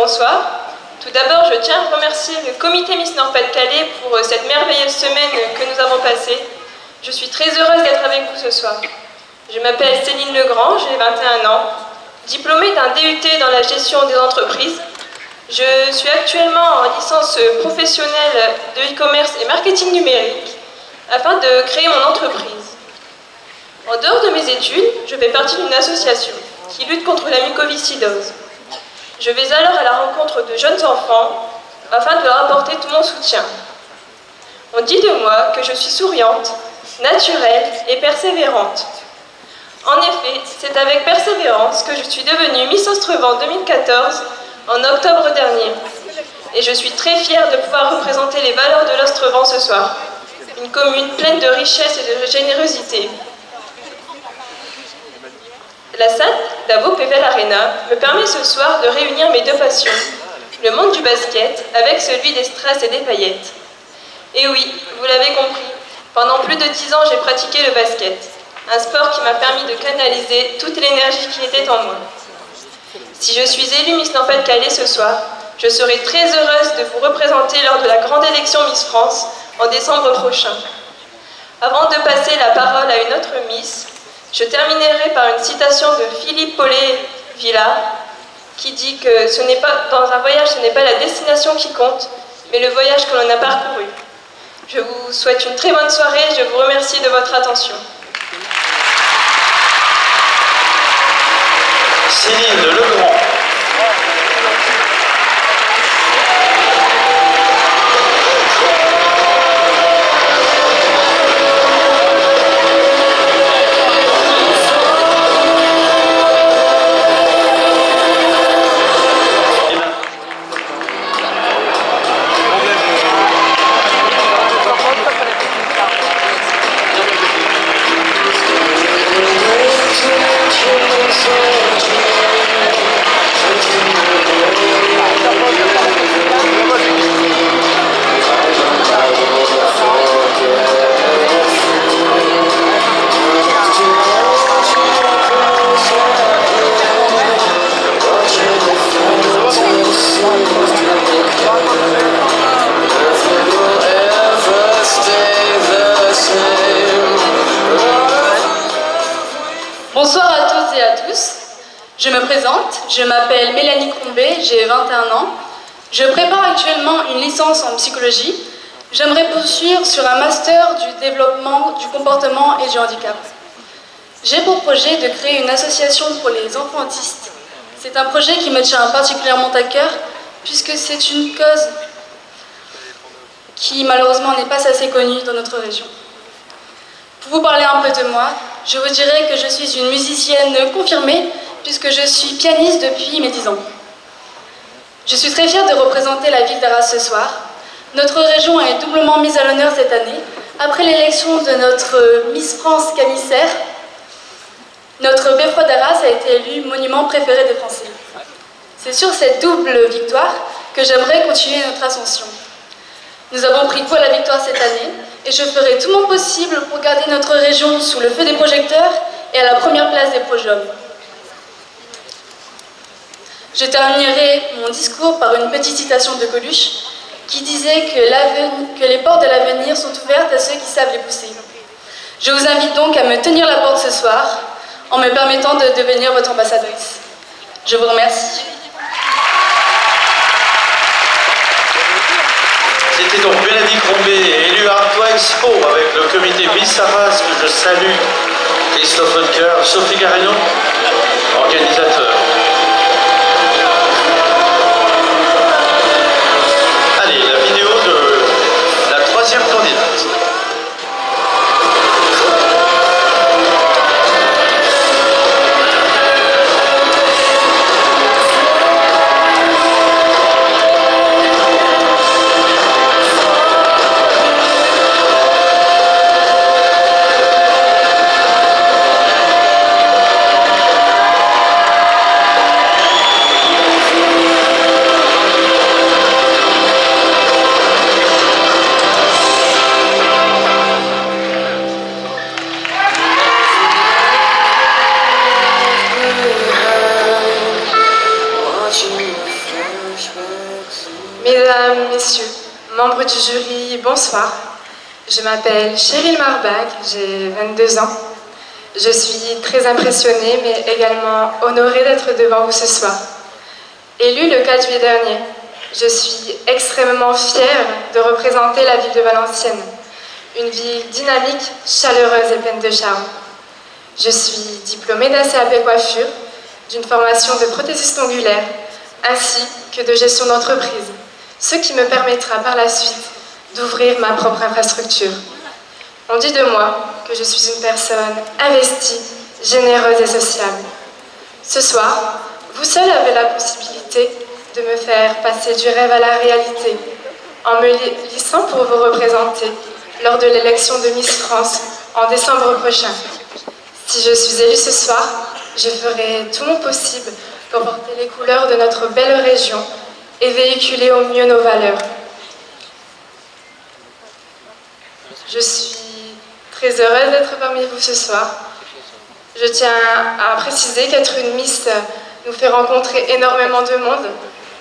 bonsoir. Tout d'abord, je tiens à remercier le comité Miss Nord-Pas-de-Calais pour cette merveilleuse semaine que nous avons passée. Je suis très heureuse d'être avec vous ce soir. Je m'appelle Céline Legrand, j'ai 21 ans, diplômée d'un DUT dans la gestion des entreprises. Je suis actuellement en licence professionnelle de e-commerce et marketing numérique afin de créer mon entreprise. En dehors de mes études, je fais partie d'une association qui lutte contre la mucoviscidose. Je vais alors à la rencontre de jeunes enfants afin de leur apporter tout mon soutien. On dit de moi que je suis souriante, naturelle et persévérante. En effet, c'est avec persévérance que je suis devenue Miss Ostrevent 2014 en octobre dernier. Et je suis très fière de pouvoir représenter les valeurs de l'Ostrevent ce soir. Une commune pleine de richesse et de générosité. La salle d'Abo Pével Arena me permet ce soir de réunir mes deux passions, le monde du basket avec celui des strass et des paillettes. Et oui, vous l'avez compris, pendant plus de 10 ans j'ai pratiqué le basket, un sport qui m'a permis de canaliser toute l'énergie qui était en moi. Si je suis élue Miss Nord-Pas-de-Calais ce soir, je serai très heureuse de vous représenter lors de la grande élection Miss France en décembre prochain. Avant de passer la parole à une autre Miss, je terminerai par une citation de Philippe Paulet-Villard qui dit que dans un voyage, ce n'est pas la destination qui compte, mais le voyage que l'on a parcouru. Je vous souhaite une très bonne soirée et je vous remercie de votre attention. Céline Legrand. Bonsoir à toutes et à tous. Je me présente, je m'appelle Mélanie Crombé, j'ai 21 ans. Je prépare actuellement une licence en psychologie. J'aimerais poursuivre sur un master du développement du comportement et du handicap. J'ai pour projet de créer une association pour les enfants autistes. C'est un projet qui me tient particulièrement à cœur puisque c'est une cause qui malheureusement n'est pas assez connue dans notre région. Pour vous parler un peu de moi, je vous dirais que je suis une musicienne confirmée puisque je suis pianiste depuis mes 10 ans. Je suis très fière de représenter la ville d'Arras ce soir. Notre région est doublement mise à l'honneur cette année. Après l'élection de notre Miss France Camille Serre, notre beffroi d'Arras a été élu monument préféré des Français. C'est sur cette double victoire que j'aimerais continuer notre ascension. Nous avons pris goût à la victoire cette année et je ferai tout mon possible pour garder notre région sous le feu des projecteurs et à la première place des podiums. Je terminerai mon discours par une petite citation de Coluche qui disait que les portes de l'avenir sont ouvertes à ceux qui savent les pousser. Je vous invite donc à me tenir la porte ce soir en me permettant de devenir votre ambassadrice. Je vous remercie. C'était donc Mélanie Crombé, élue Artois Expo avec le comité Miss Arras que je salue, Christophe Honker, Sophie Garrinon, organisateur. Allez, la vidéo de la troisième candidate. Mesdames, Messieurs, membres du jury, bonsoir. Je m'appelle Cheryl Marbach, j'ai 22 ans. Je suis très impressionnée, mais également honorée d'être devant vous ce soir. Élue le 4 juillet dernier, je suis extrêmement fière de représenter la ville de Valenciennes, une ville dynamique, chaleureuse et pleine de charme. Je suis diplômée d'ACAP coiffure, d'une formation de prothésiste ongulaire, ainsi que de gestion d'entreprise, ce qui me permettra par la suite d'ouvrir ma propre infrastructure. On dit de moi que je suis une personne investie, généreuse et sociable. Ce soir, vous seul avez la possibilité de me faire passer du rêve à la réalité, en me lissant pour vous représenter lors de l'élection de Miss France en décembre prochain. Si je suis élue ce soir, je ferai tout mon possible pour porter les couleurs de notre belle région et véhiculer au mieux nos valeurs. Je suis très heureuse d'être parmi vous ce soir. Je tiens à préciser qu'être une Miss nous fait rencontrer énormément de monde.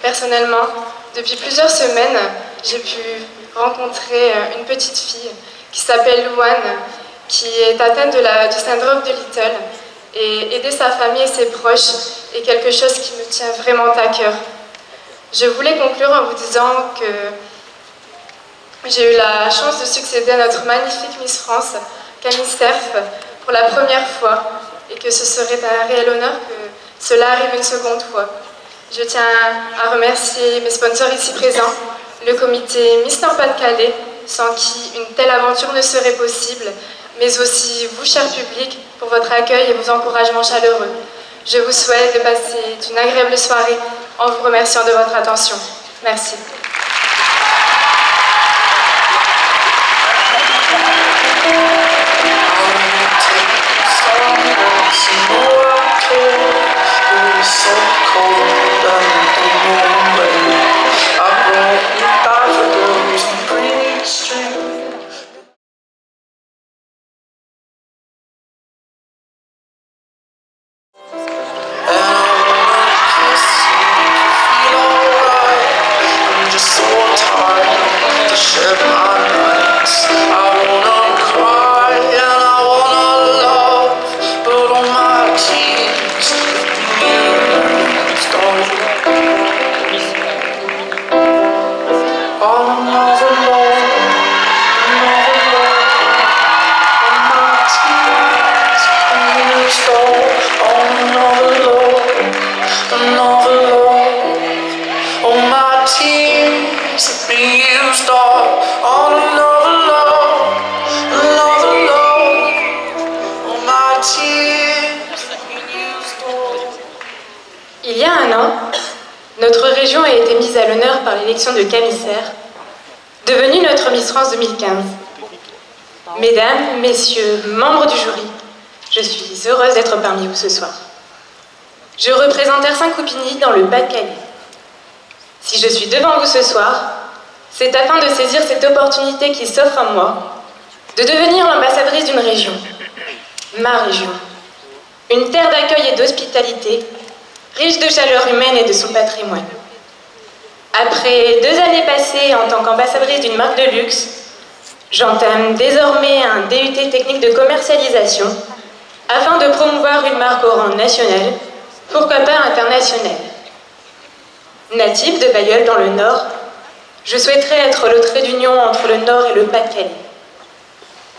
Personnellement, depuis plusieurs semaines, j'ai pu rencontrer une petite fille qui s'appelle Louane, qui est atteinte du syndrome de Little, et aider sa famille et ses proches est quelque chose qui me tient vraiment à cœur. Je voulais conclure en vous disant que j'ai eu la chance de succéder à notre magnifique Miss France, Camille Cerf, pour la première fois, et que ce serait un réel honneur que cela arrive une seconde fois. Je tiens à remercier mes sponsors ici présents, le comité Miss Nord-Pas-de-Calais, sans qui une telle aventure ne serait possible, mais aussi vous, cher public, pour votre accueil et vos encouragements chaleureux. Je vous souhaite de passer une agréable soirée en vous remerciant de votre attention. Merci. Il y a un an, notre région a été mise à l'honneur par l'élection de Camille Cerf, devenue notre Miss France 2015. Mesdames, Messieurs, membres du jury, je suis heureuse d'être parmi vous ce soir. Je représente Ersin-Coupigny dans le Pas-de-Calais. Si je suis devant vous ce soir, c'est afin de saisir cette opportunité qui s'offre à moi, de devenir l'ambassadrice d'une région, ma région, une terre d'accueil et d'hospitalité, riche de chaleur humaine et de son patrimoine. Après 2 années passées en tant qu'ambassadrice d'une marque de luxe, j'entame désormais un DUT technique de commercialisation afin de promouvoir une marque au rang national, pourquoi pas international. Native de Bailleul dans le Nord, je souhaiterais être le trait d'union entre le Nord et le Pas-de-Calais.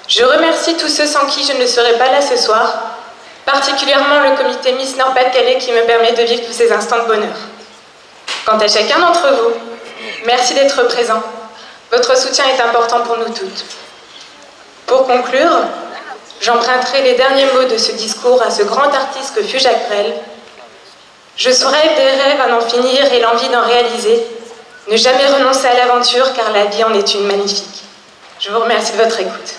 Je remercie tous ceux sans qui je ne serais pas là ce soir, particulièrement le comité Miss Nord-Pas-de-Calais qui me permet de vivre tous ces instants de bonheur. Quant à chacun d'entre vous, merci d'être présent. Votre soutien est important pour nous toutes. Pour conclure, j'emprunterai les derniers mots de ce discours à ce grand artiste que fut Jacques Brel. Je rêve des rêves à n'en finir et l'envie d'en réaliser. Ne jamais renoncer à l'aventure car la vie en est une magnifique. Je vous remercie de votre écoute.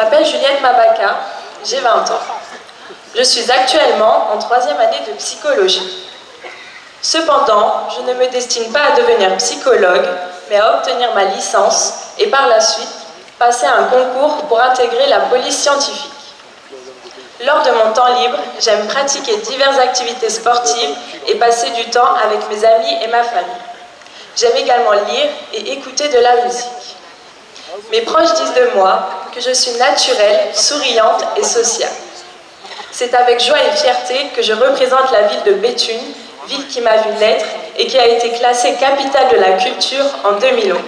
m'appelle Juliette Mabaka, j'ai 20 ans. Je suis actuellement en 3e année de psychologie. Cependant, je ne me destine pas à devenir psychologue, mais à obtenir ma licence et par la suite passer un concours pour intégrer la police scientifique. Lors de mon temps libre, j'aime pratiquer diverses activités sportives et passer du temps avec mes amis et ma famille. J'aime également lire et écouter de la musique. Mes proches disent de moi que je suis naturelle, souriante et sociale. C'est avec joie et fierté que je représente la ville de Béthune, ville qui m'a vu naître et qui a été classée capitale de la culture en 2011.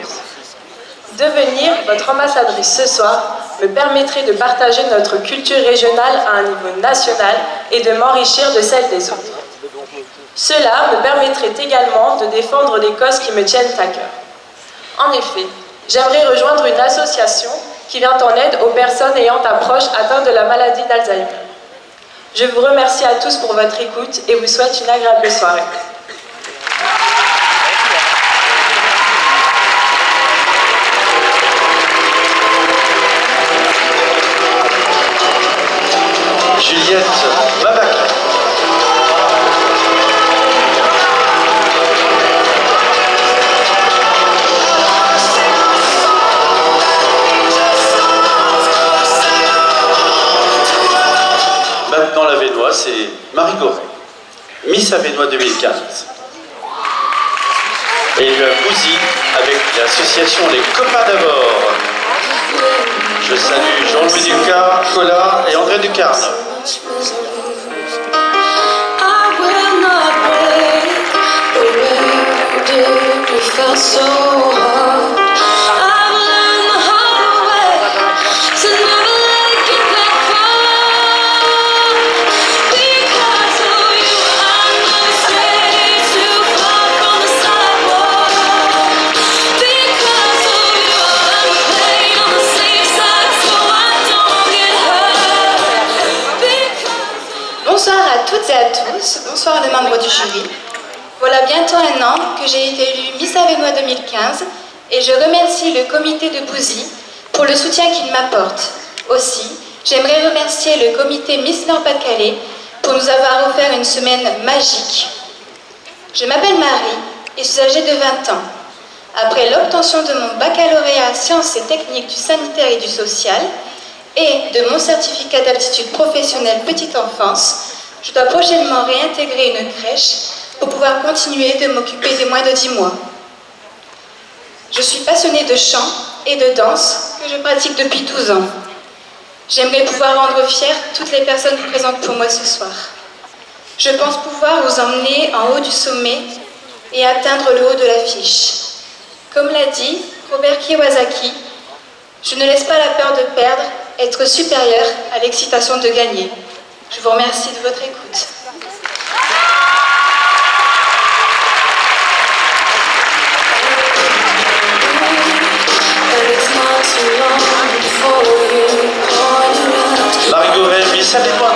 Devenir votre ambassadrice ce soir me permettrait de partager notre culture régionale à un niveau national et de m'enrichir de celle des autres. Cela me permettrait également de défendre des causes qui me tiennent à cœur. En effet, j'aimerais rejoindre une association qui vient en aide aux personnes ayant un proche atteint de la maladie d'Alzheimer. Je vous remercie à tous pour votre écoute et vous souhaite une agréable soirée. Juliette Mabaka. Maintenant l'Avesnois, c'est Marie Goret, Miss Avesnois 2015. Élue à Bouzy avec l'association Les Copains d'abord. Je salue Jean-Louis Ducas, Colas et André Ducarne. Bonsoir à toutes et à tous, bonsoir les membres du jury. Voilà bientôt un an que j'ai été élue Miss Avesnois 2015 et je remercie le comité de Bouzy pour le soutien qu'il m'apporte. Aussi, j'aimerais remercier le comité Miss Nord-Pas-de-Calais pour nous avoir offert une semaine magique. Je m'appelle Marie et suis âgée de 20 ans. Après l'obtention de mon baccalauréat sciences et techniques du sanitaire et du social et de mon certificat d'aptitude professionnelle petite enfance, je dois prochainement réintégrer une crèche pour pouvoir continuer de m'occuper des moins de 10 mois. Je suis passionnée de chant et de danse que je pratique depuis 12 ans. J'aimerais pouvoir rendre fières toutes les personnes présentes pour moi ce soir. Je pense pouvoir vous emmener en haut du sommet et atteindre le haut de l'affiche. Comme l'a dit Robert Kiyosaki, je ne laisse pas la peur de perdre être supérieure à l'excitation de gagner. Je vous remercie de votre écoute. Marie Goret, Miss Avesnois.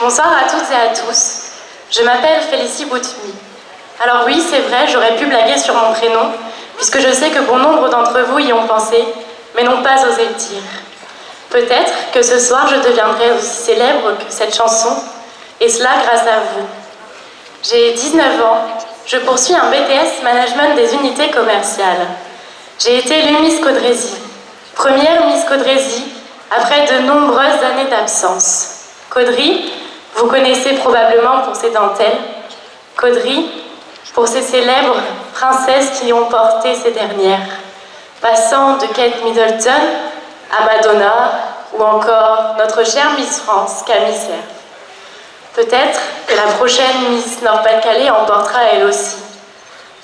Bonsoir à toutes et à tous. Je m'appelle Félicie Boutmi. Alors oui, c'est vrai, j'aurais pu blaguer sur mon prénom, puisque je sais que bon nombre d'entre vous y ont pensé, mais n'ont pas osé le dire. Peut-être que ce soir, je deviendrai aussi célèbre que cette chanson, et cela grâce à vous. J'ai 19 ans, je poursuis un BTS Management des unités commerciales. J'ai été élue Miss Caudrésie, première Miss Caudrésie, après de nombreuses années d'absence. Caudry, vous connaissez probablement pour ses dentelles. Caudry, pour ces célèbres princesses qui ont porté ces dernières, passant de Kate Middleton à Madonna ou encore notre chère Miss France, Camille Serre. Peut-être que la prochaine Miss Nord-Pas-de-Calais en portera elle aussi.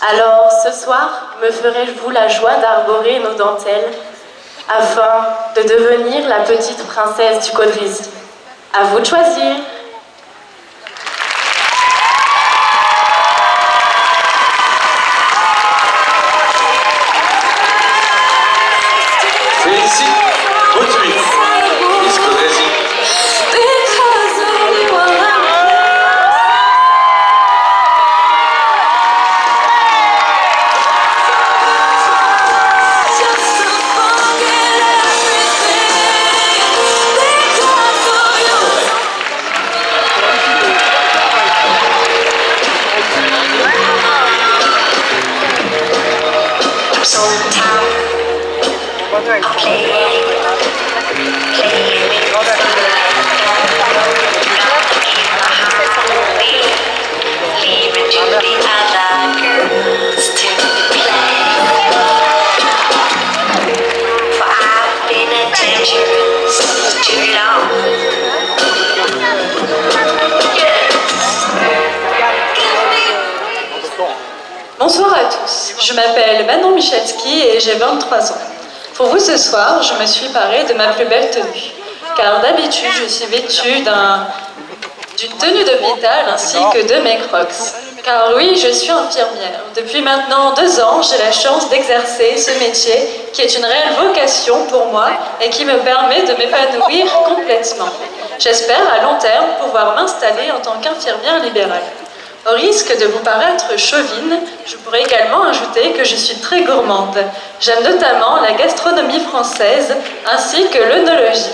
Alors ce soir, me ferai-je-vous la joie d'arborer nos dentelles afin de devenir la petite princesse du Caudrésie? À vous de choisir. Félicie Boutmy, Miss Caudrésie. Bonsoir à tous, je m'appelle Manon Michalski et j'ai 23 ans. Pour vous ce soir, je me suis parée de ma plus belle tenue, car d'habitude je suis vêtue d'une tenue d'hôpital ainsi que de mes crocs. Car oui, je suis infirmière. Depuis maintenant 2 ans, j'ai la chance d'exercer ce métier qui est une réelle vocation pour moi et qui me permet de m'épanouir complètement. J'espère à long terme pouvoir m'installer en tant qu'infirmière libérale. Au risque de vous paraître chauvine, je pourrais également ajouter que je suis très gourmande. J'aime notamment la gastronomie française ainsi que l'œnologie.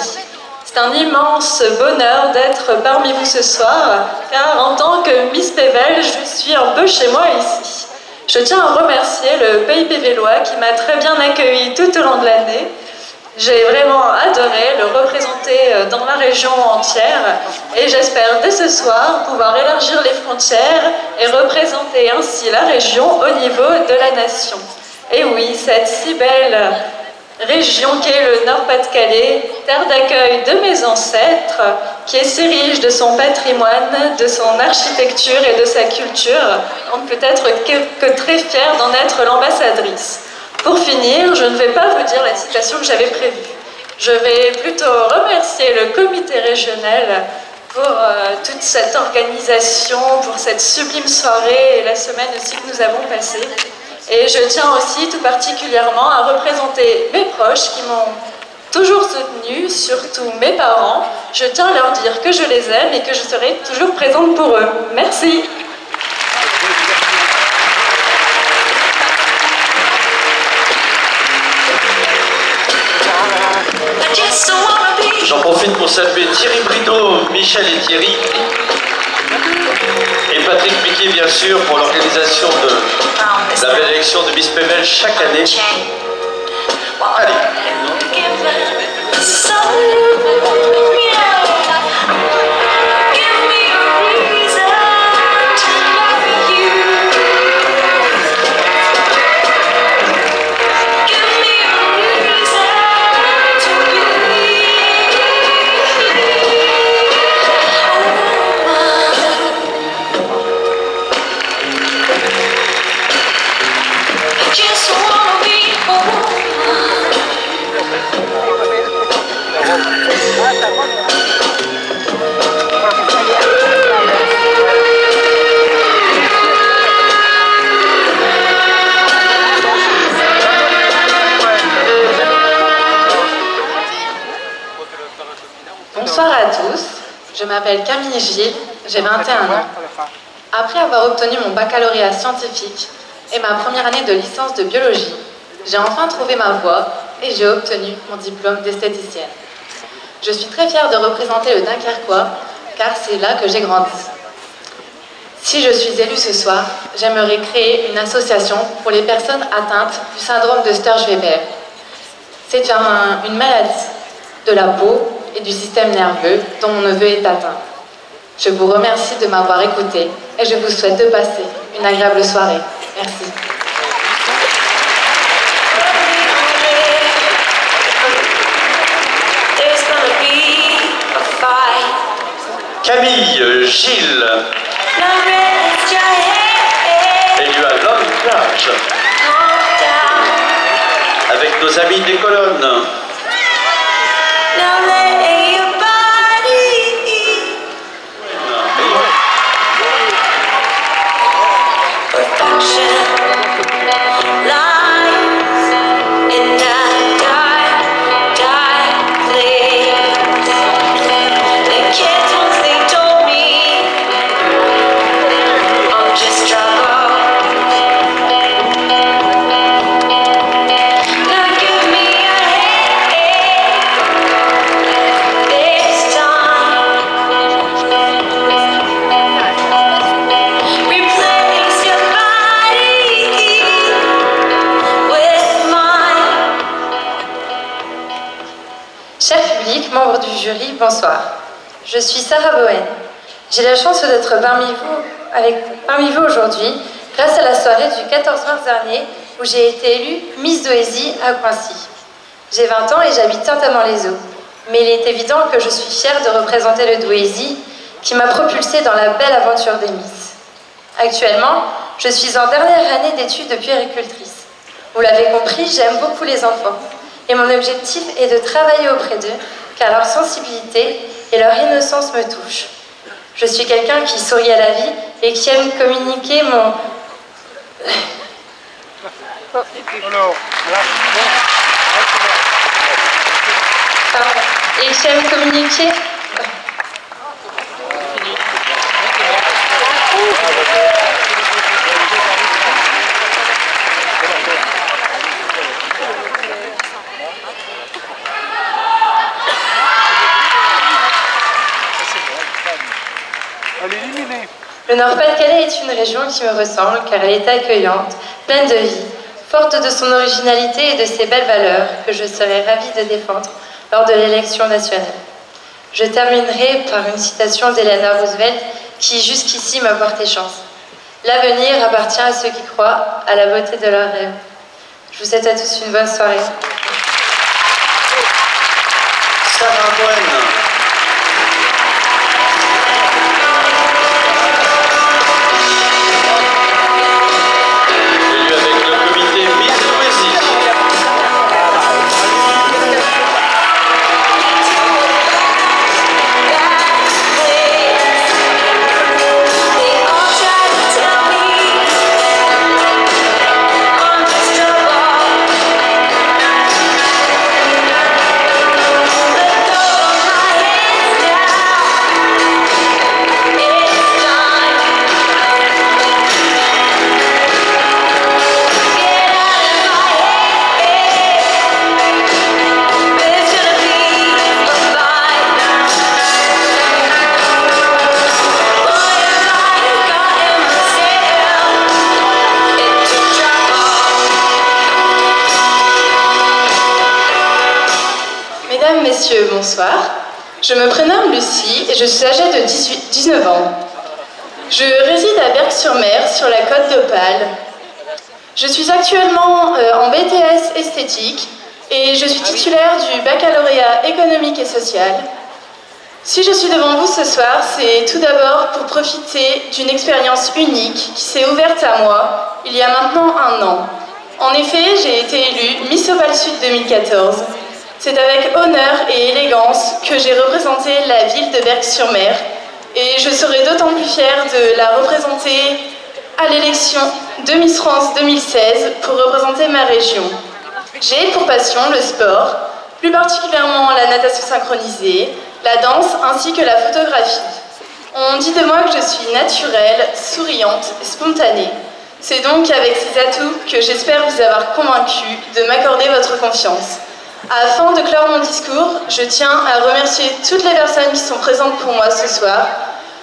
C'est un immense bonheur d'être parmi vous ce soir, car en tant que Miss Pével, je suis un peu chez moi ici. Je tiens à remercier le Pays pévellois qui m'a très bien accueilli tout au long de l'année. J'ai vraiment adoré le représenter dans la région entière et j'espère dès ce soir pouvoir élargir les frontières et représenter ainsi la région au niveau de la nation. Et oui, cette si belle région qu'est le Nord-Pas-de-Calais, terre d'accueil de mes ancêtres, qui est si riche de son patrimoine, de son architecture et de sa culture, on ne peut être que très fière d'en être l'ambassadrice. Pour finir, je ne vais pas vous dire la citation que j'avais prévue. Je vais plutôt remercier le comité régional pour toute cette organisation, pour cette sublime soirée et la semaine aussi que nous avons passée. Et je tiens aussi tout particulièrement à représenter mes proches qui m'ont toujours soutenue, surtout mes parents. Je tiens à leur dire que je les aime et que je serai toujours présente pour eux. Merci. J'en profite pour saluer Thierry Brideau, Michel et Thierry, et Patrick Piquet bien sûr pour l'organisation de la belle élection de Miss Pével chaque année. Allez. Bonsoir à tous, je m'appelle Camille Gilles, j'ai 21 ans. Après avoir obtenu mon baccalauréat scientifique et ma première année de licence de biologie, j'ai enfin trouvé ma voie et j'ai obtenu mon diplôme d'esthéticienne. Je suis très fière de représenter le Dunkerquois car c'est là que j'ai grandi. Si je suis élue ce soir, j'aimerais créer une association pour les personnes atteintes du syndrome de Sturge-Weber. C'est une maladie de la peau et du système nerveux dont mon neveu est atteint. Je vous remercie de m'avoir écouté et je vous souhaite de passer une agréable soirée. Merci. Camille Gilles, élu à Longue Plage, avec nos amis des colonnes. Cher public, membres du jury, bonsoir. Je suis Sarah Bohen. J'ai la chance d'être parmi vous aujourd'hui grâce à la soirée du 14 mars dernier où j'ai été élue Miss Doésie à Coincy. J'ai 20 ans et j'habite Saint-Amand-les-Eaux. Mais il est évident que je suis fière de représenter le Doésie qui m'a propulsée dans la belle aventure des Miss. Actuellement, je suis en dernière année d'études de puéricultrice. Vous l'avez compris, j'aime beaucoup les enfants. Et mon objectif est de travailler auprès d'eux, car leur sensibilité et leur innocence me touchent. Je suis quelqu'un qui sourit à la vie et qui aime communiquer Le Nord-Pas-de-Calais est une région qui me ressemble car elle est accueillante, pleine de vie, forte de son originalité et de ses belles valeurs que je serais ravie de défendre lors de l'élection nationale. Je terminerai par une citation d'Eleanor Roosevelt qui jusqu'ici m'a porté chance. L'avenir appartient à ceux qui croient à la beauté de leurs rêves. Je vous souhaite à tous une bonne soirée. Sarah Bohen. Mesdames, Messieurs, bonsoir. Je me prénomme Lucie et je suis âgée de 19 ans. Je réside à Berck-sur-Mer, sur la côte d'Opale. Je suis actuellement en BTS esthétique et je suis titulaire du baccalauréat économique et social. Si je suis devant vous ce soir, c'est tout d'abord pour profiter d'une expérience unique qui s'est ouverte à moi il y a maintenant 1 an. En effet, j'ai été élue Miss Opale Sud 2014. C'est avec honneur et élégance que j'ai représenté la ville de Berck-sur-Mer et je serai d'autant plus fière de la représenter à l'élection de Miss France 2016 pour représenter ma région. J'ai pour passion le sport, plus particulièrement la natation synchronisée, la danse ainsi que la photographie. On dit de moi que je suis naturelle, souriante et spontanée. C'est donc avec ces atouts que j'espère vous avoir convaincu de m'accorder votre confiance. Afin de clore mon discours, je tiens à remercier toutes les personnes qui sont présentes pour moi ce soir.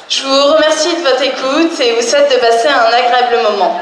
Je vous remercie de votre écoute et vous souhaite de passer un agréable moment.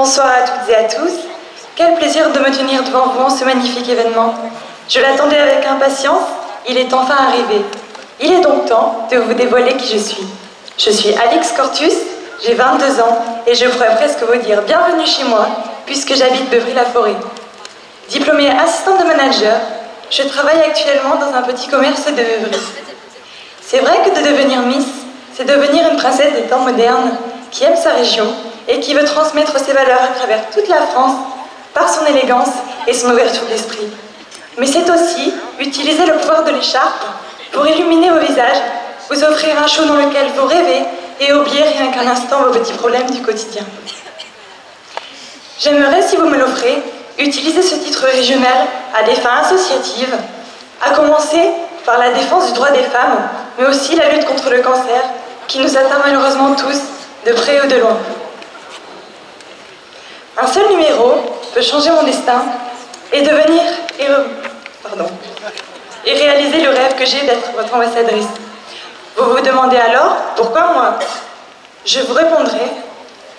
Bonsoir à toutes et à tous. Quel plaisir de me tenir devant vous en ce magnifique événement. Je l'attendais avec impatience, il est enfin arrivé. Il est donc temps de vous dévoiler qui je suis. Je suis Alix Cortus, j'ai 22 ans et je pourrais presque vous dire bienvenue chez moi puisque j'habite Beuvry-la-Forêt. Diplômée assistante de manager, je travaille actuellement dans un petit commerce de Beuvry. C'est vrai que de devenir Miss, c'est devenir une princesse des temps modernes qui aime sa région et qui veut transmettre ses valeurs à travers toute la France par son élégance et son ouverture d'esprit. Mais c'est aussi utiliser le pouvoir de l'écharpe pour illuminer vos visages, vous offrir un show dans lequel vous rêvez et oublier rien qu'un instant vos petits problèmes du quotidien. J'aimerais, si vous me l'offrez, utiliser ce titre régional à des fins associatives, à commencer par la défense du droit des femmes, mais aussi la lutte contre le cancer, qui nous atteint malheureusement tous, de près ou de loin. Un seul numéro peut changer mon destin et devenir et réaliser le rêve que j'ai d'être votre ambassadrice. Vous vous demandez alors, pourquoi moi? Je vous répondrai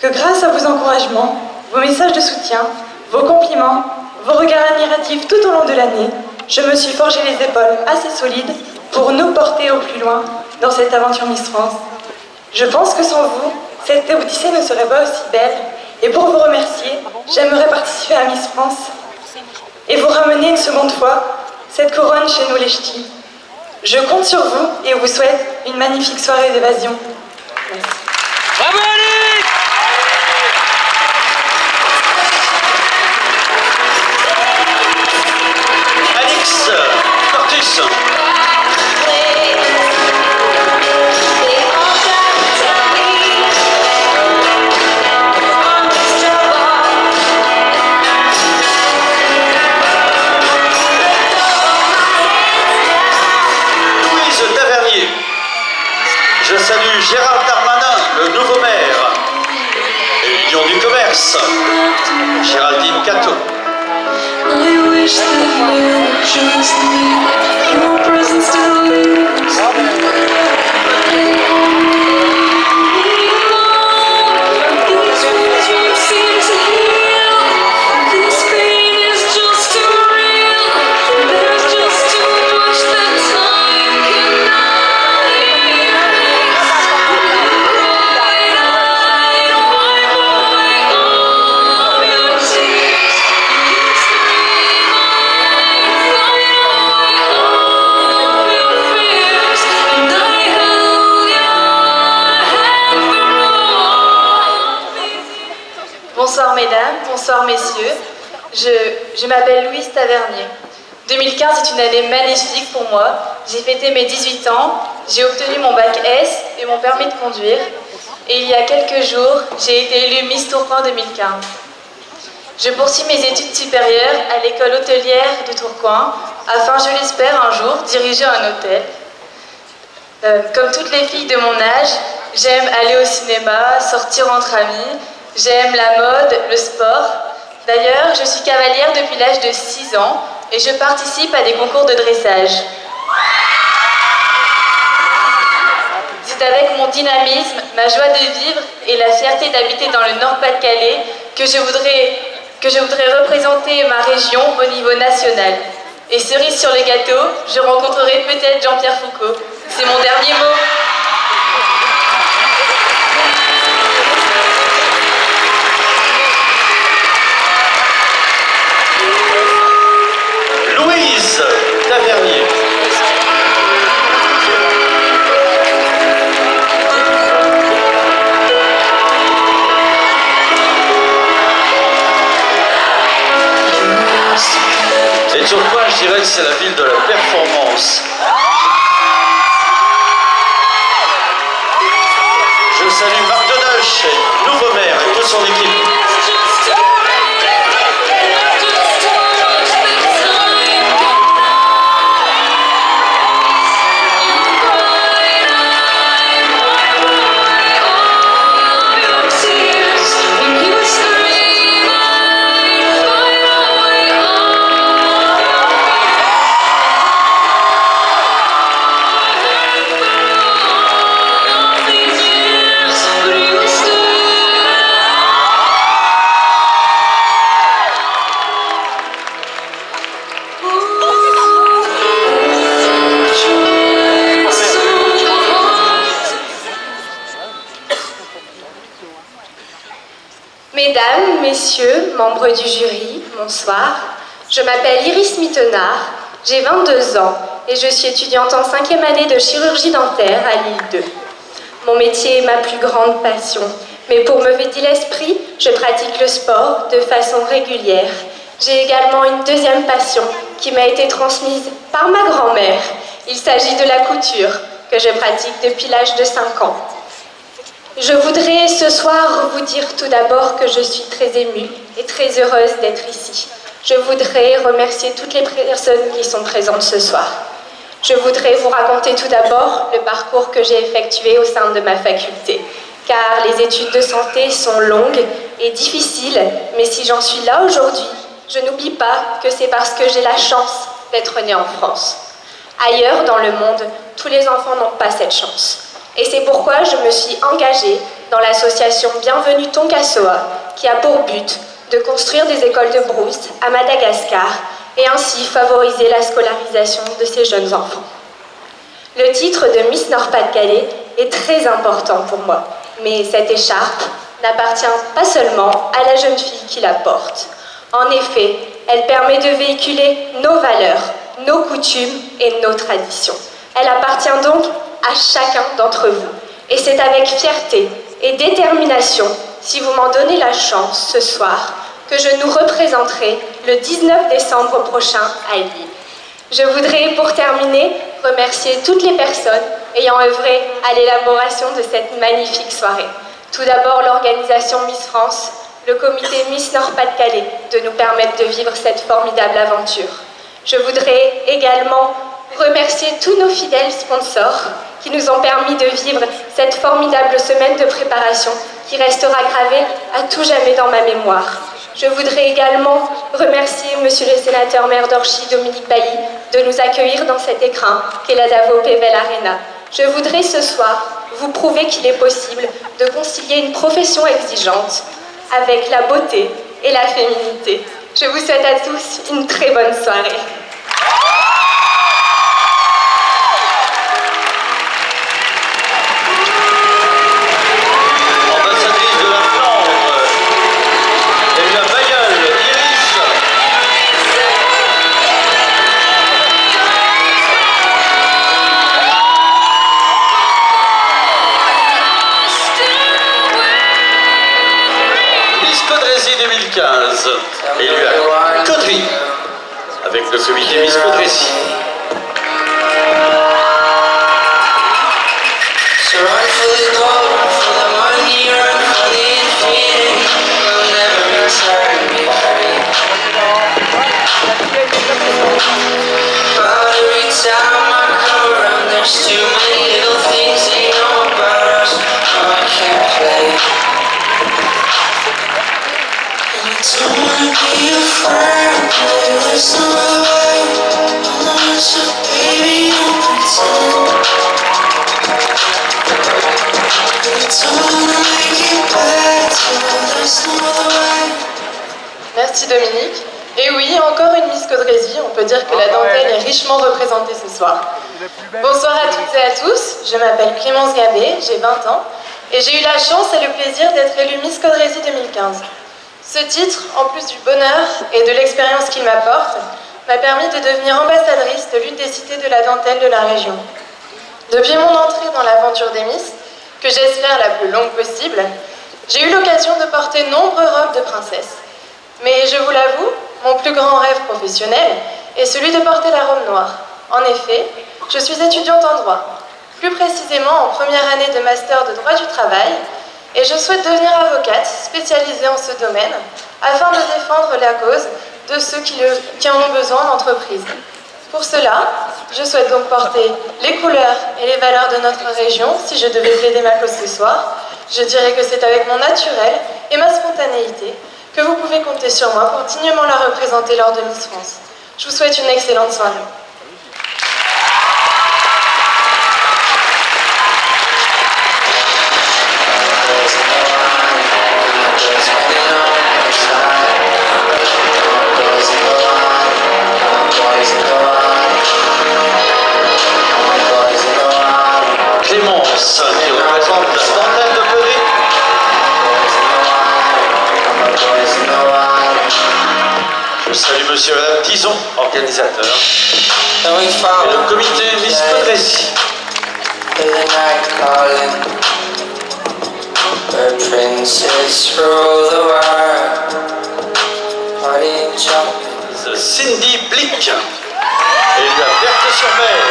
que grâce à vos encouragements, vos messages de soutien, vos compliments, vos regards admiratifs tout au long de l'année, je me suis forgé les épaules assez solides pour nous porter au plus loin dans cette aventure Miss France. Je pense que sans vous, cette odyssée ne serait pas aussi belle. Et pour vous remercier, j'aimerais participer à Miss France et vous ramener une seconde fois cette couronne chez nous les ch'tis. Je compte sur vous et vous souhaite une magnifique soirée d'évasion. Merci. Bravo Alix! Alix Cortus. Je salue Gérald Darmanin, le nouveau maire, et l'Union du commerce, Géraldine Cato. Bonsoir mesdames, bonsoir messieurs. Je m'appelle Louise Tavernier. 2015 est une année magnifique pour moi. J'ai fêté mes 18 ans, j'ai obtenu mon bac S et mon permis de conduire. Et il y a quelques jours, j'ai été élue Miss Tourcoing 2015. Je poursuis mes études supérieures à l'école hôtelière de Tourcoing afin, je l'espère, un jour diriger un hôtel. Comme toutes les filles de mon âge, j'aime aller au cinéma, sortir entre amis. J'aime la mode, le sport. D'ailleurs, je suis cavalière depuis l'âge de 6 ans et je participe à des concours de dressage. C'est avec mon dynamisme, ma joie de vivre et la fierté d'habiter dans le Nord-Pas-de-Calais que je voudrais représenter ma région au niveau national. Et cerise sur le gâteau, je rencontrerai peut-être Jean-Pierre Foucault. C'est mon dernier mot. Louise Tavernier. Et Tourcoing, je dirais que c'est la ville de la performance. Je salue Marc Denoche, nouveau maire, et toute son équipe. messieurs, membres du jury, bonsoir. Je m'appelle Iris Mittenard, j'ai 22 ans et je suis étudiante en 5e année de chirurgie dentaire à Lille 2. Mon métier est ma plus grande passion, mais pour me vider l'esprit, je pratique le sport de façon régulière. J'ai également une deuxième passion qui m'a été transmise par ma grand-mère. Il s'agit de la couture, que je pratique depuis l'âge de 5 ans. Je voudrais ce soir vous dire tout d'abord que je suis très émue et très heureuse d'être ici. Je voudrais remercier toutes les personnes qui sont présentes ce soir. Je voudrais vous raconter tout d'abord le parcours que j'ai effectué au sein de ma faculté, car les études de santé sont longues et difficiles, mais si j'en suis là aujourd'hui, je n'oublie pas que c'est parce que j'ai la chance d'être née en France. Ailleurs dans le monde, tous les enfants n'ont pas cette chance. Et c'est pourquoi je me suis engagée dans l'association Bienvenue Tonkasoa, qui a pour but de construire des écoles de brousse à Madagascar et ainsi favoriser la scolarisation de ces jeunes enfants. Le titre de Miss Nord-Pas-de-Calais est très important pour moi, mais cette écharpe n'appartient pas seulement à la jeune fille qui la porte. En effet, elle permet de véhiculer nos valeurs, nos coutumes et nos traditions. Elle appartient donc à chacun d'entre vous. Et c'est avec fierté et détermination, si vous m'en donnez la chance ce soir, que je nous représenterai le 19 décembre prochain à Lille. Je voudrais, pour terminer, remercier toutes les personnes ayant œuvré à l'élaboration de cette magnifique soirée. Tout d'abord, l'organisation Miss France, le comité Miss Nord-Pas-de-Calais, de nous permettre de vivre cette formidable aventure. Je voudrais également remercier tous nos fidèles sponsors qui nous ont permis de vivre cette formidable semaine de préparation qui restera gravée à tout jamais dans ma mémoire. Je voudrais également remercier Monsieur le sénateur maire d'Orchy, Dominique Bailly, de nous accueillir dans cet écrin qu'est la Davo Pével Arena. Je voudrais ce soir vous prouver qu'il est possible de concilier une profession exigeante avec la beauté et la féminité. Je vous souhaite à tous une très bonne soirée. Ambassadrice de la Flandre, et la Bayeul, Iris. Miss Caudrésie 2015, élue à Caudry, avec le comité Miss Caudrésie. So run for the gold, for the money, run for the infinity. We'll never return but every time I come around, there's too many little things they know about us. Oh, I can't play. And I don't wanna be afraid, but there's no other way. I'm on so baby, don't pretend. Merci Dominique. Et oui, encore une Miss Caudrésie, on peut dire que la dentelle est richement représentée ce soir. Bonsoir à toutes et à tous, je m'appelle Clémence Gabé, j'ai 20 ans, et j'ai eu la chance et le plaisir d'être élue Miss Caudrésie 2015. Ce titre, en plus du bonheur et de l'expérience qu'il m'apporte, m'a permis de devenir ambassadrice de l'une des cités de la dentelle de la région. Depuis mon entrée dans l'aventure des Miss, que j'espère la plus longue possible, j'ai eu l'occasion de porter nombreuses robes de princesse. Mais je vous l'avoue, mon plus grand rêve professionnel est celui de porter la robe noire. En effet, je suis étudiante en droit, plus précisément en première année de master de droit du travail, et je souhaite devenir avocate spécialisée en ce domaine afin de défendre la cause de ceux qui en ont besoin en entreprise. Pour cela, je souhaite donc porter les couleurs et les valeurs de notre région. Si je devais plaider ma cause ce soir, je dirais que c'est avec mon naturel et ma spontanéité que vous pouvez compter sur moi pour dignement la représenter lors de Miss France. Je vous souhaite une excellente soirée. Clémence, qui représente la dentelle de Caudry. organisateur, et le comité Miss Podrécy. Cindy Blick, élue à Berthe-sur-Mer.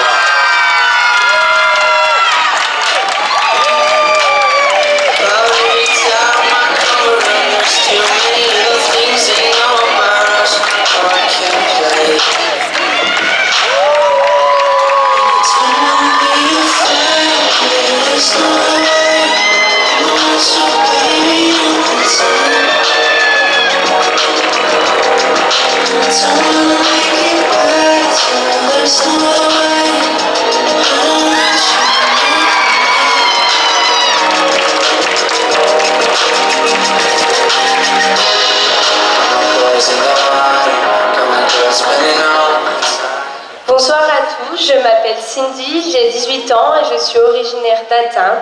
Bonsoir à tous, je m'appelle Cindy, j'ai 18 ans et je suis originaire d'Atin.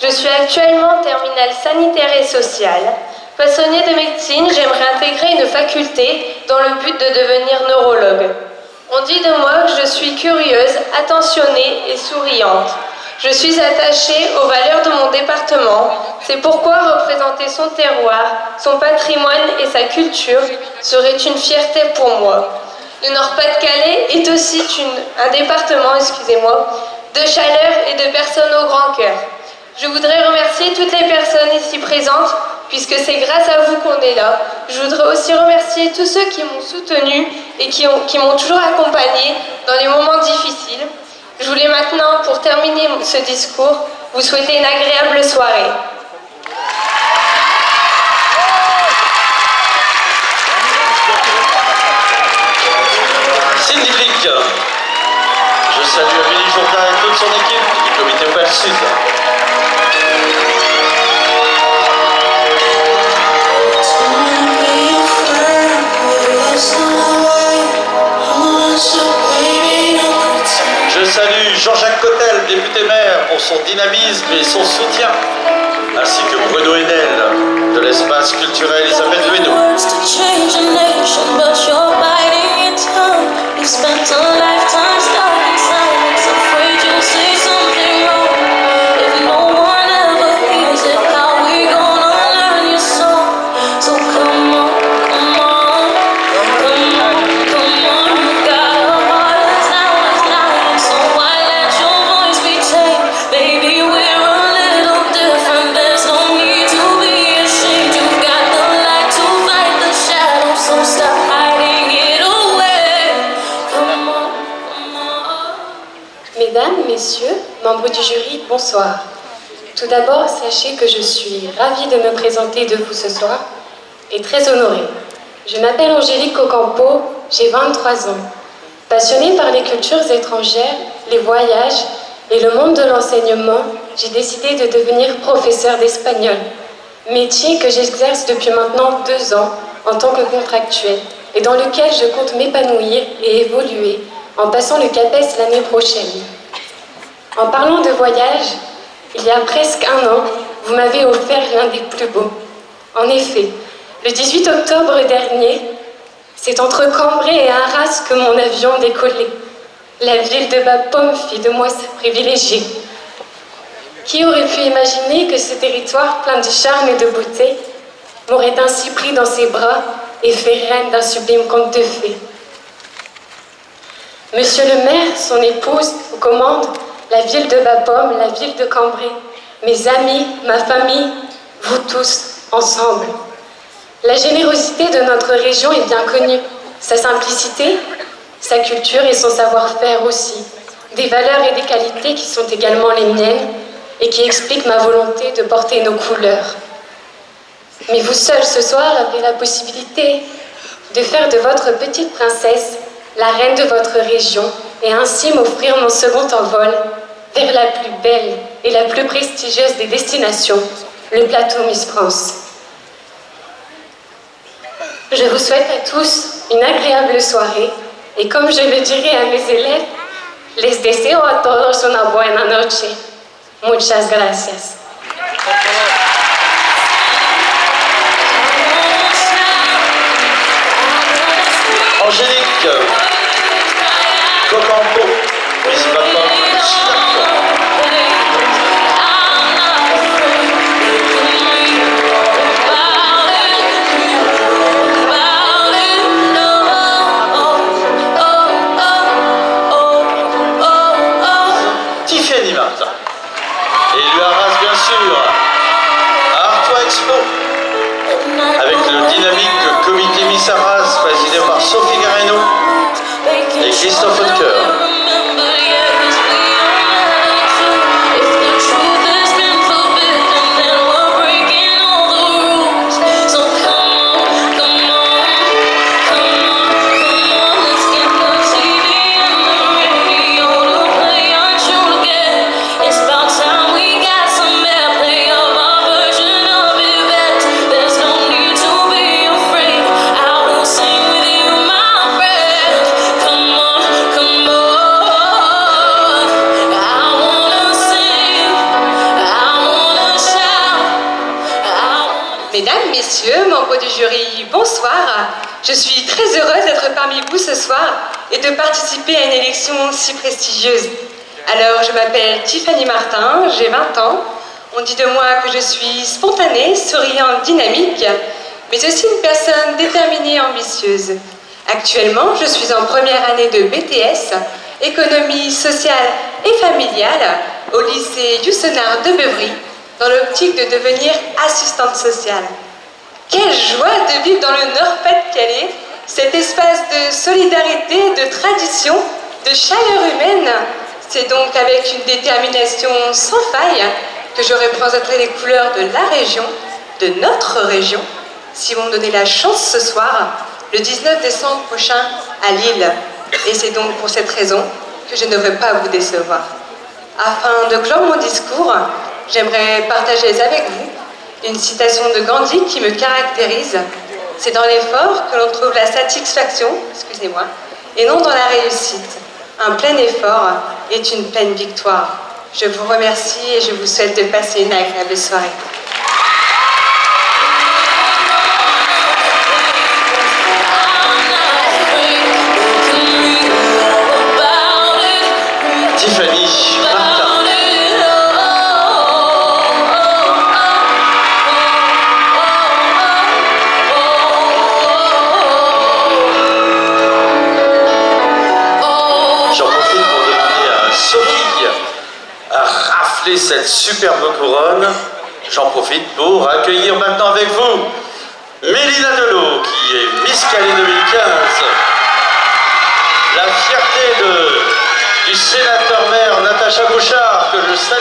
Je suis actuellement en terminale sanitaire et sociale. Passionnée de médecine, j'aimerais intégrer une faculté dans le but de devenir neurologue. On dit de moi que je suis curieuse, attentionnée et souriante. Je suis attachée aux valeurs de mon département. C'est pourquoi représenter son terroir, son patrimoine et sa culture serait une fierté pour moi. Le Nord-Pas-de-Calais est aussi un département, de chaleur et de personnes au grand cœur. Je voudrais remercier toutes les personnes ici présentes, puisque c'est grâce à vous qu'on est là. Je voudrais aussi remercier tous ceux qui m'ont soutenue et qui m'ont toujours accompagnée dans les moments difficiles. Je voulais maintenant, pour terminer ce discours, vous souhaiter une agréable soirée. Cindy Blick. Je salue Amélie Jourdain et toute son équipe du comité Ouest Sud. Je salue Jean-Jacques Cotel, député maire, pour son dynamisme et son soutien, ainsi que Bruno Henel de l'espace culturel Isabelle Dueno. You spent a lifetime stuck in silence, afraid you'll say something wrong. If no one ever hears it, how we gonna learn your song? So come on, come on, come on, come on. You got a heart that's loud, so why let your voice be tamed? Baby, we're a little different, there's no need to be ashamed. You've got the light to fight the shadow, so stop hiding it away. Mesdames, Messieurs, membres du jury, bonsoir. Tout d'abord, sachez que je suis ravie de me présenter de vous ce soir et très honorée. Je m'appelle Angélique Ocampo, j'ai 23 ans. Passionnée par les cultures étrangères, les voyages et le monde de l'enseignement, j'ai décidé de devenir professeure d'espagnol, métier que j'exerce depuis maintenant 2 ans en tant que contractuelle et dans lequel je compte m'épanouir et évoluer en passant le CAPES l'année prochaine. En parlant de voyage, il y a presque 1 an, vous m'avez offert l'un des plus beaux. En effet, le 18 octobre dernier, c'est entre Cambrai et Arras que mon avion décollait. La ville de Bapaume fit de moi sa privilégiée. Qui aurait pu imaginer que ce territoire plein de charme et de beauté m'aurait ainsi pris dans ses bras et fait reine d'un sublime conte de fées? Monsieur le maire, son épouse, aux commandes, la ville de Bapaume, la ville de Cambrai, mes amis, ma famille, vous tous, ensemble. La générosité de notre région est bien connue. Sa simplicité, sa culture et son savoir-faire aussi. Des valeurs et des qualités qui sont également les miennes et qui expliquent ma volonté de porter nos couleurs. Mais vous seul ce soir avez la possibilité de faire de votre petite princesse la reine de votre région et ainsi m'offrir mon second envol vers la plus belle et la plus prestigieuse des destinations, le plateau Miss France. Je vous souhaite à tous une agréable soirée et comme je le dirai à mes élèves, les deseo a todos una buena noche. Muchas gracias. Angélique, Cocampo, Miss Papa, Sidarco. Tiffany Martin. Élue Arras, bien sûr. Artois Expo. Avec le dynamique comité Miss Arras, présidé par Sophie Gareno et Christophe Hautecoeur. Mesdames, Messieurs, membres du jury, bonsoir. Je suis très heureuse d'être parmi vous ce soir et de participer à une élection si prestigieuse. Alors, je m'appelle Tiffany Martin, j'ai 20 ans. On dit de moi que je suis spontanée, souriante, dynamique, mais aussi une personne déterminée et ambitieuse. Actuellement, je suis en première année de BTS, économie sociale et familiale, au lycée Youssenard de Beuvry, dans l'optique de devenir assistante sociale. Quelle joie de vivre dans le Nord-Pas-de-Calais, cet espace de solidarité, de tradition, de chaleur humaine. C'est donc avec une détermination sans faille que je représenterai les couleurs de la région, de notre région, si vous me donnez la chance ce soir, le 19 décembre prochain à Lille. Et c'est donc pour cette raison que je ne veux pas vous décevoir. Afin de clore mon discours, j'aimerais partager avec vous une citation de Gandhi qui me caractérise. C'est dans l'effort que l'on trouve la satisfaction, excusez-moi, et non dans la réussite. Un plein effort est une pleine victoire. Je vous remercie et je vous souhaite de passer une agréable soirée. Tiffany Martin. J'en profite pour demander à Sophie à rafler cette superbe couronne. J'en profite pour accueillir maintenant avec vous Mélina Delot, qui est Miss Calais 2015. La fierté du sénateur-maire Natacha Bouchard, que je salue.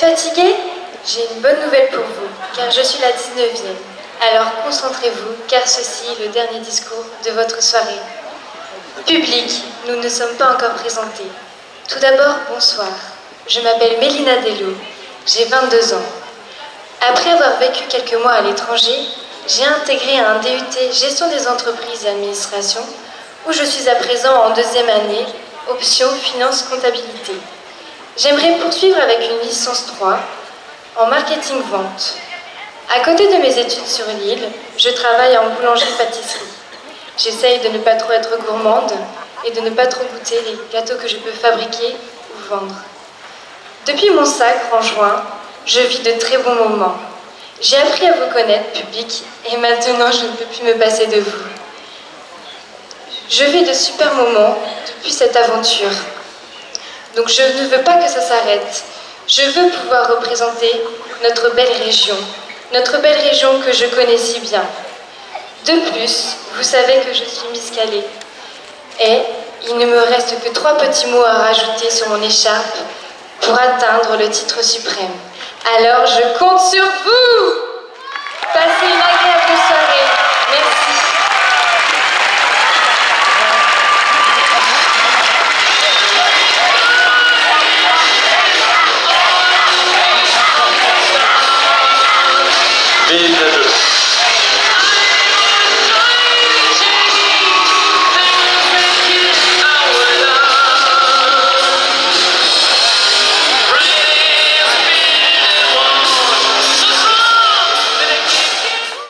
Fatigué? J'ai une bonne nouvelle pour vous, car je suis la 19e. Alors concentrez-vous, car ceci est le dernier discours de votre soirée. Public, nous ne sommes pas encore présentés. Tout d'abord, bonsoir. Je m'appelle Mélina Delot, j'ai 22 ans. Après avoir vécu quelques mois à l'étranger, j'ai intégré un DUT Gestion des entreprises et administration, où je suis à présent en 2e année, option Finance Comptabilité. J'aimerais poursuivre avec une licence 3 en marketing-vente. À côté de mes études sur l'île, je travaille en boulangerie-pâtisserie. J'essaye de ne pas trop être gourmande et de ne pas trop goûter les gâteaux que je peux fabriquer ou vendre. Depuis mon sacre en juin, je vis de très bons moments. J'ai appris à vous connaître, public, et maintenant je ne peux plus me passer de vous. Je vis de super moments depuis cette aventure. Donc je ne veux pas que ça s'arrête. Je veux pouvoir représenter notre belle région que je connais si bien. De plus, vous savez que je suis Miss Calais. Et il ne me reste que 3 petits mots à rajouter sur mon écharpe pour atteindre le titre suprême. Alors je compte sur vous.